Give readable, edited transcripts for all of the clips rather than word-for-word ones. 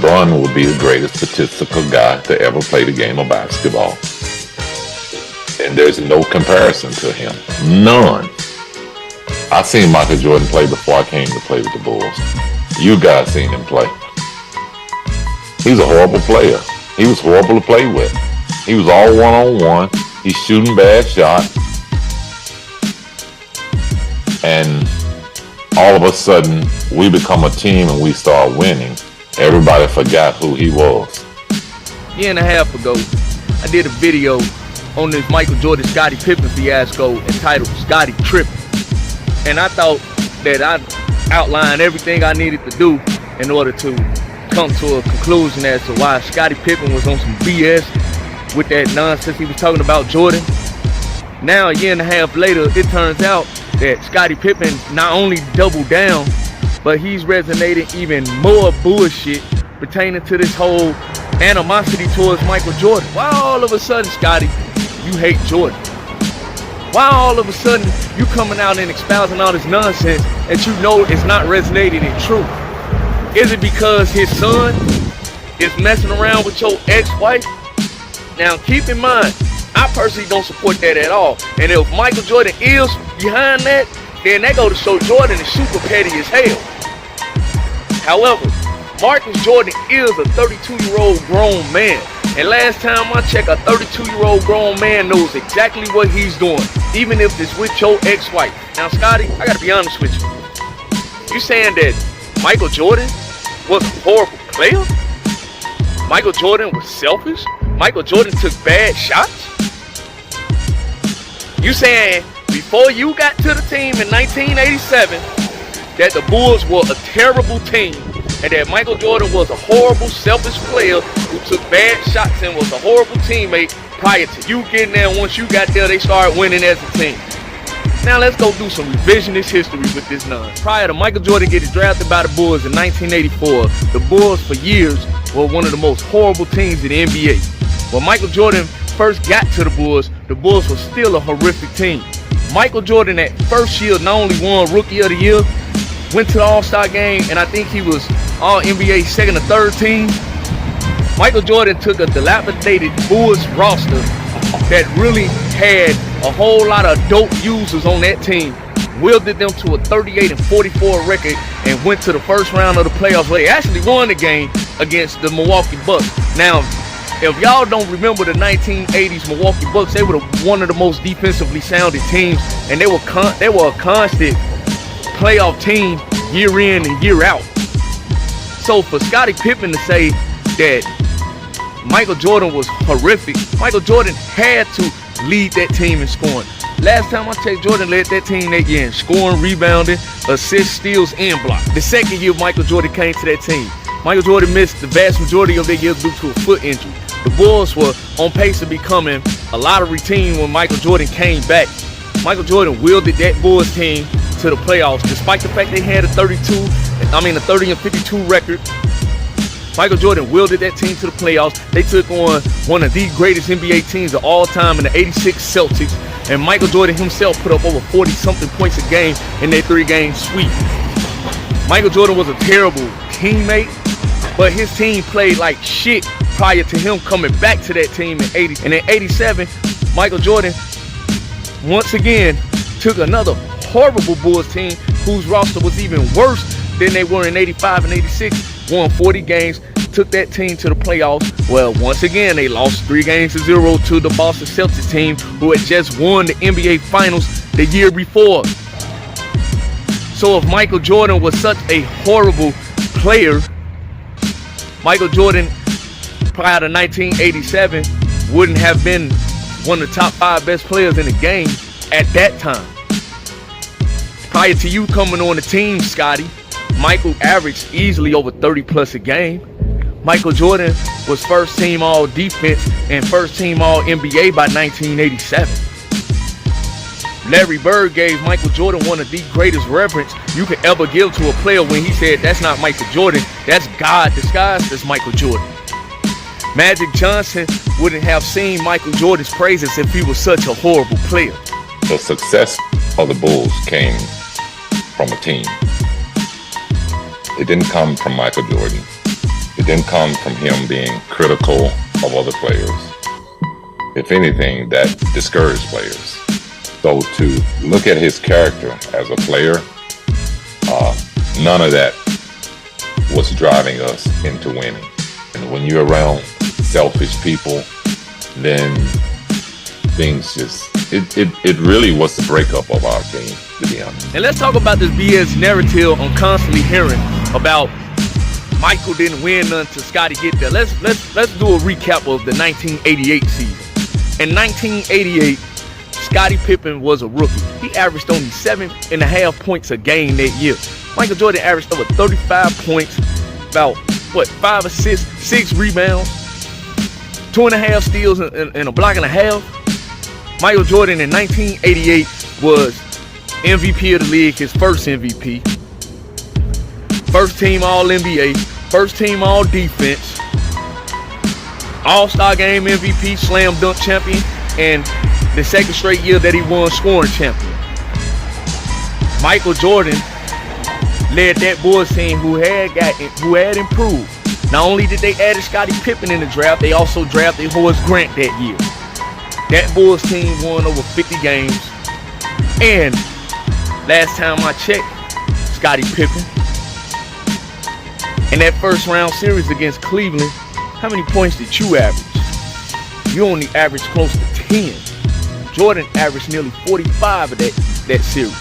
LeBron would be the greatest statistical guy to ever play the game of basketball. And there's no comparison to him. None. I seen Michael Jordan play before I came to play with the Bulls. You guys seen him play. He's a horrible player. He was horrible to play with. He was all one-on-one. He's shooting bad shots. And all of a sudden, we become a team and we start winning. Everybody forgot who he was. A year and a half ago, I did a video on this Michael Jordan Scottie Pippen fiasco entitled Scottie Trippen. And I thought that I outlined everything I needed to do in order to come to a conclusion as to why Scottie Pippen was on some BS with that nonsense he was talking about Jordan. Now, a year and a half later, it turns out that Scottie Pippen not only doubled down, but he's resonating even more bullshit pertaining to this whole animosity towards Michael Jordan. Why all of a sudden, Scottie, you hate Jordan? Why all of a sudden you coming out and espousing all this nonsense that you know is not resonating in truth? Is it because his son is messing around with your ex-wife? Now keep in mind, I personally don't support that at all. And if Michael Jordan is behind that, then that go to show Jordan is super petty as hell. However, Marcus Jordan is a 32-year-old grown man. And last time I checked, a 32-year-old grown man knows exactly what he's doing, even if it's with your ex-wife. Now, Scottie, I gotta be honest with you. You saying that Michael Jordan was a horrible player? Michael Jordan was selfish? Michael Jordan took bad shots? You saying before you got to the team in 1987 that the Bulls were a terrible team and that Michael Jordan was a horrible, selfish player who took bad shots and was a horrible teammate prior to you getting there. Once you got there, they started winning as a team. Now let's go do some revisionist history with this nonsense. Prior to Michael Jordan getting drafted by the Bulls in 1984, the Bulls for years were one of the most horrible teams in the NBA. When Michael Jordan first got to the Bulls were still a horrific team. Michael Jordan that first year not only won Rookie of the Year, went to the All-Star game, and I think he was All-NBA second or third team. Michael Jordan took a dilapidated Bulls roster that really had a whole lot of dope users on that team, wielded them to a 38-44 record, and went to the first round of the playoffs where they actually won the game against the Milwaukee Bucks. Now, if y'all don't remember the 1980s Milwaukee Bucks, they were one of the most defensively sounded teams, and they were a constant playoff team year in and year out. So for Scottie Pippen to say that Michael Jordan was horrific, Michael Jordan had to lead that team in scoring. Last time I checked, Jordan led that team that year in scoring, rebounding, assists, steals, and blocks. The second year Michael Jordan came to that team, Michael Jordan missed the vast majority of their year due to a foot injury. The Bulls were on pace of becoming a lottery team when Michael Jordan came back. Michael Jordan wielded that Bulls team to the playoffs, despite the fact they had a 30-52 record. Michael Jordan wielded that team to the playoffs. They took on one of the greatest NBA teams of all time in the '86 Celtics, and Michael Jordan himself put up over 40-something points a game in their 3-game sweep. Michael Jordan was a terrible teammate, but his team played like shit prior to him coming back to that team in '80. And in '87, Michael Jordan once again took another horrible Bulls team whose roster was even worse than they were in '85 and '86, won 40 games, took that team to the playoffs. Well, once again, they lost 3-0 to the Boston Celtics team, who had just won the NBA Finals the year before. So if Michael Jordan was such a horrible player, Michael Jordan prior to 1987 wouldn't have been one of the top 5 best players in the game at that time. Prior to you coming on the team, Scottie, Michael averaged easily over 30 plus a game. Michael Jordan was first team all defense and first team all NBA by 1987. Larry Bird gave Michael Jordan one of the greatest reverence you could ever give to a player when he said, "That's not Michael Jordan, that's God disguised as Michael Jordan." Magic Johnson wouldn't have seen Michael Jordan's praises if he was such a horrible player. The success of the Bulls came from a team. It didn't come from Michael Jordan. It didn't come from him being critical of other players. If anything, that discouraged players. So to look at his character as a player, none of that was driving us into winning. And when you're around selfish people, then things just, it really was the breakup of our team, to be honest. And let's talk about this BS narrative I'm constantly hearing about Michael didn't win none till Scottie get there. Let's do a recap of the 1988 season. In 1988, Scottie Pippen was a rookie. He averaged only 7.5 points a game that year. Michael Jordan averaged over 35 points, about 5 assists, 6 rebounds, 2.5 steals, and a block and a half. Michael Jordan in 1988 was MVP of the league, his first MVP. First team All-NBA, first team All-Defense, All-Star Game MVP, Slam Dunk champion, and the second straight year that he won scoring champion. Michael Jordan led that Bulls team who had improved. Not only did they add Scottie Pippen in the draft, they also drafted Horace Grant that year. That Bulls team won over 50 games. And last time I checked, Scottie Pippen, in that first round series against Cleveland, how many points did you average? You only averaged close to 10. Jordan averaged nearly 45 of that series.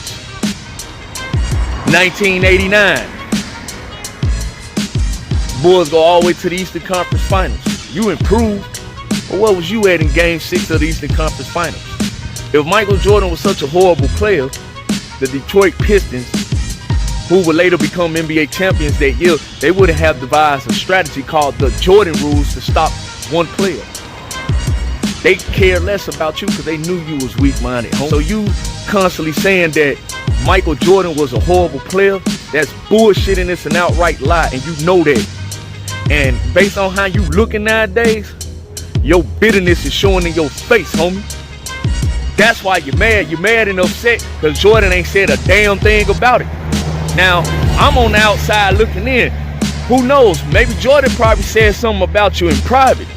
1989. Bulls go all the way to the Eastern Conference Finals. You improved, but what was you at in Game 6 of the Eastern Conference Finals? If Michael Jordan was such a horrible player, the Detroit Pistons, who would later become NBA champions that year, they would have devised a strategy called the Jordan rules to stop one player. They cared less about you because they knew you was weak-minded. So you constantly saying that Michael Jordan was a horrible player, that's bullshit and it's an outright lie, and you know that. And based on how you looking nowadays, your bitterness is showing in your face, homie. That's why you're mad. You're mad and upset because Jordan ain't said a damn thing about it. Now, I'm on the outside looking in. Who knows? Maybe Jordan probably said something about you in private.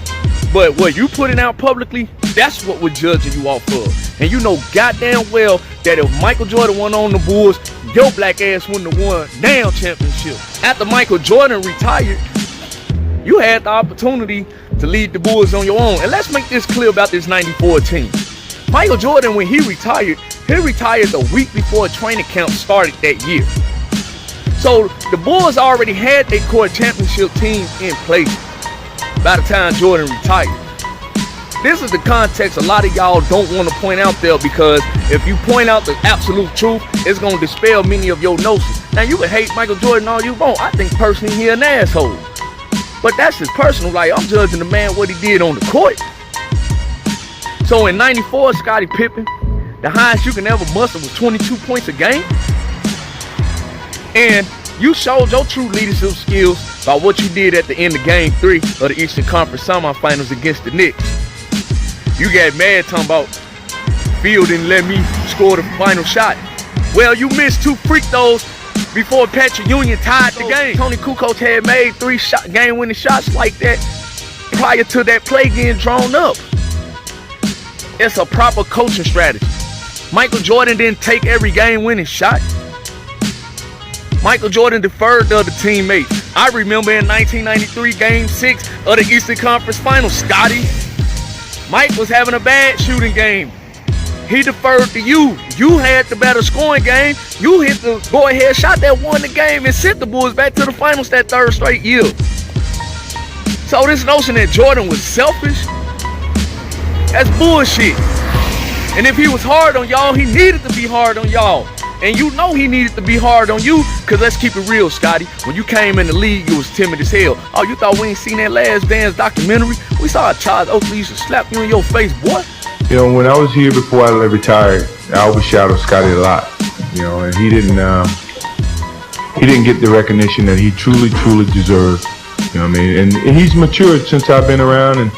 But what you putting out publicly, that's what we're judging you off of. And you know goddamn well that if Michael Jordan went on the Bulls, your black ass wouldn't have won a damn championship. After Michael Jordan retired, you had the opportunity to lead the Bulls on your own. And let's make this clear about this 94 team. Michael Jordan, when he retired the week before training camp started that year. So the Bulls already had their core championship team in place by the time Jordan retired. This is the context a lot of y'all don't want to point out there, because if you point out the absolute truth, it's going to dispel many of your notions. Now, you can hate Michael Jordan all you want. I think personally he an asshole. But that's his personal life. I'm judging the man what he did on the court. So in 94, Scottie Pippen, the highest you can ever muster was 22 points a game. And you showed your true leadership skills by what you did at the end of Game 3 of the Eastern Conference Semifinals against the Knicks. You got mad talking about Field didn't let me score the final shot. Well, you missed 2 free throws before Patrick Ewing tied the game. Tony Kukoc had made 3 game-winning shots like that prior to that play getting drawn up. It's a proper coaching strategy. Michael Jordan didn't take every game-winning shot. Michael Jordan deferred to other teammates. I remember in 1993, Game 6 of the Eastern Conference Finals, Scottie, Mike was having a bad shooting game. He deferred to you. You had the better scoring game. You hit the go-ahead shot that won the game and sent the Bulls back to the finals that 3rd straight year. So this notion that Jordan was selfish, that's bullshit. And if he was hard on y'all, he needed to be hard on y'all. And you know he needed to be hard on you, because let's keep it real, Scottie. When you came in the league, you was timid as hell. Oh, you thought we ain't seen that Last Dance documentary? We saw Charles Oakley used to slap you in your face, boy. You know, when I was here before I retired, I overshadowed Scottie a lot. You know, and he didn't get the recognition that he truly deserved. You know what I mean? And he's matured since I've been around, and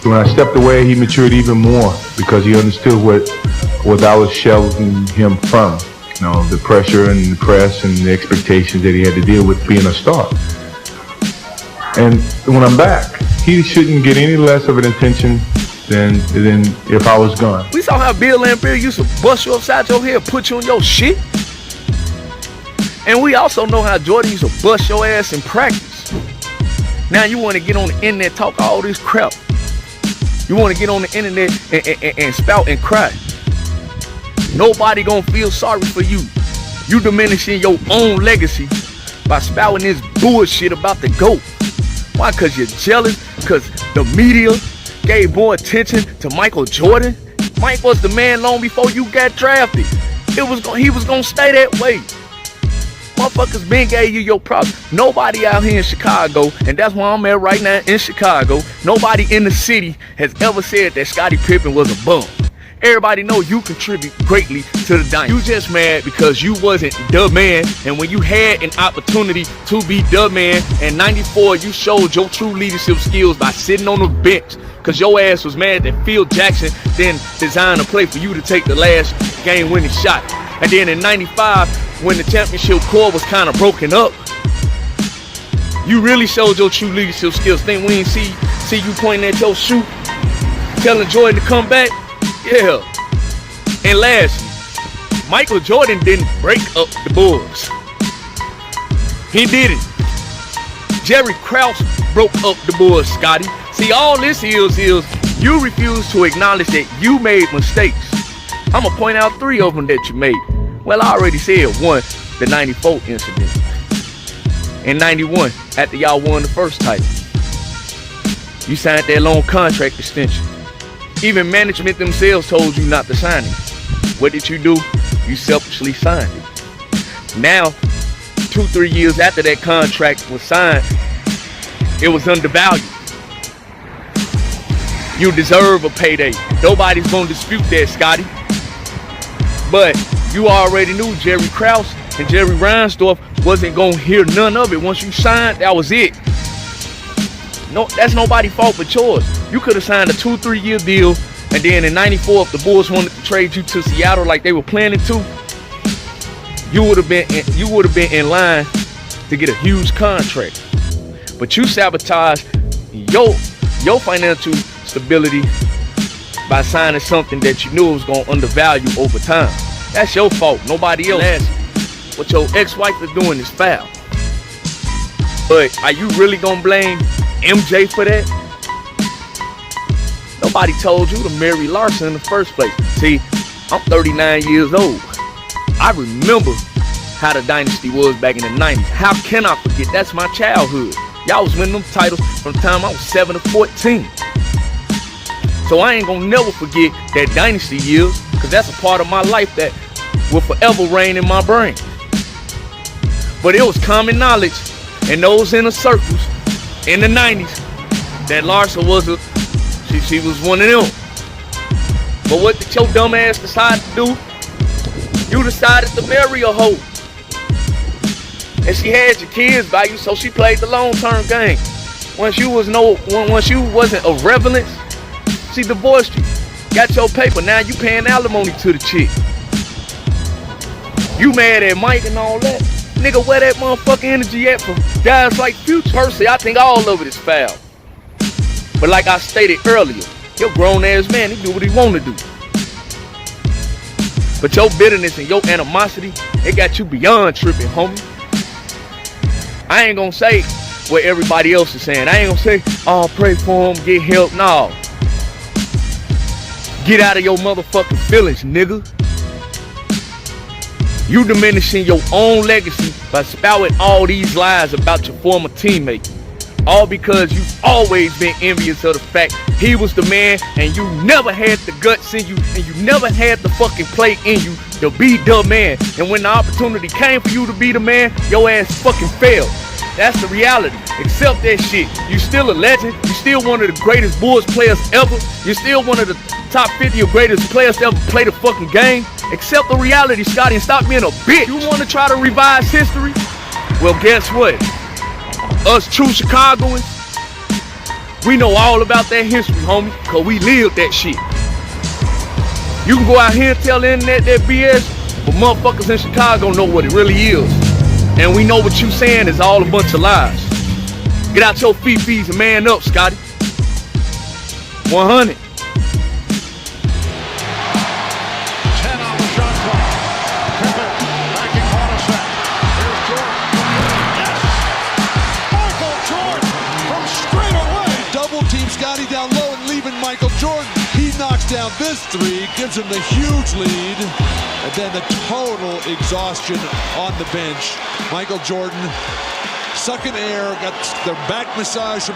when I stepped away, he matured even more because he understood what I was shelving him from. You know, the pressure and the press and the expectations that he had to deal with being a star. And when I'm back, he shouldn't get any less of an attention than if I was gone. We saw how Bill Laimbeer used to bust you upside your head, put you on your shit. And we also know how Jordan used to bust your ass in practice. Now you want to get on the internet, talk all this crap. You want to get on the internet and spout and cry. Nobody gonna feel sorry for you. You diminishing your own legacy by spouting this bullshit about the GOAT. Why? Cause you're jealous? Cause the media gave more attention to Michael Jordan? Mike was the man long before you got drafted. He was gonna stay that way. Motherfuckers been gave you your props. Nobody out here in Chicago, and that's where I'm at right now in Chicago, nobody in the city has ever said that Scottie Pippen was a bum. Everybody know you contribute greatly to the dynasty. You just mad because you wasn't the man, and when you had an opportunity to be the man in '94, you showed your true leadership skills by sitting on the bench because your ass was mad that Phil Jackson then designed a play for you to take the last game-winning shot. And then in '95, when the championship core was kind of broken up, you really showed your true leadership skills. Think we didn't see you pointing at your shoe, telling Jordan to come back? Yeah. And lastly, Michael Jordan didn't break up the Bulls. He didn't. Jerry Krause broke up the Bulls, Scottie. See, all this is you refuse to acknowledge that you made mistakes. I'm going to point out 3 of them that you made. Well, I already said one, the '94 incident. In '91, after y'all won the first title, you signed that long contract extension. Even management themselves told you not to sign it. What did you do? You selfishly signed it. Now, 2-3 years after that contract was signed, it was undervalued. You deserve a payday. Nobody's gonna dispute that, Scottie. But you already knew Jerry Krause and Jerry Reinsdorf wasn't gonna hear none of it. Once you signed, that was it. No, that's nobody's fault but yours. You could have signed a 2-3 year deal, and then in '94, if the Bulls wanted to trade you to Seattle like they were planning to, you would have been in line to get a huge contract. But you sabotaged your financial stability by signing something that you knew was gonna undervalue over time. That's your fault, nobody else. What your ex-wife is doing is foul. But are you really gonna blame MJ for that? Nobody told you to marry Larsa in the first place. See, I'm 39 years old. I remember how the dynasty was back in the '90s. How can I forget? That's my childhood. Y'all was winning them titles from the time I was 7 to 14. So I ain't gonna never forget that dynasty years, because that's a part of my life that will forever reign in my brain. But it was common knowledge in those inner circles in the '90s that Larsa was she was one of them. But what did your dumb ass decide to do? You decided to marry a hoe. And she had your kids by you, so she played the long-term game. Once you wasn't of relevance, she divorced you. Got your paper, now you paying alimony to the chick. You mad at Mike and all that? Nigga, where that motherfucking energy at from guys like Future? Personally, I think all of it is foul. But like I stated earlier, your grown ass man, he do what he want to do. But your bitterness and your animosity, it got you beyond tripping, homie. I ain't gonna say what everybody else is saying. I ain't gonna say, oh, pray for him, get help. No. Get out of your motherfucking feelings, nigga. You diminishing your own legacy by spouting all these lies about your former teammate. All because you've always been envious of the fact he was the man and you never had the guts in you and you never had the fucking play in you to be the man. And when the opportunity came for you to be the man, your ass fucking failed. That's the reality. Accept that shit. You still a legend. You still one of the greatest Bulls players ever. You're still one of the top 50 or greatest players to ever play the fucking game. Accept the reality, Scottie, and stop being a bitch. You want to try to revise history? Well, guess what? Us true Chicagoans, we know all about that history, homie, because we lived that shit. You can go out here and tell the internet that BS, but motherfuckers in Chicago know what it really is. And we know what you saying is all a bunch of lies. Get out your fifis and man up, Scottie. 100. 10 on the shot clock. Trippen backing Hornacek. Here's Jordan. Yes! Michael Jordan from straight away. Double team Scottie down low and leaving Michael Jordan. He knocks down this three, gives him the huge lead, and then the total exhaustion on the bench. Michael Jordan sucking air, got their back massage from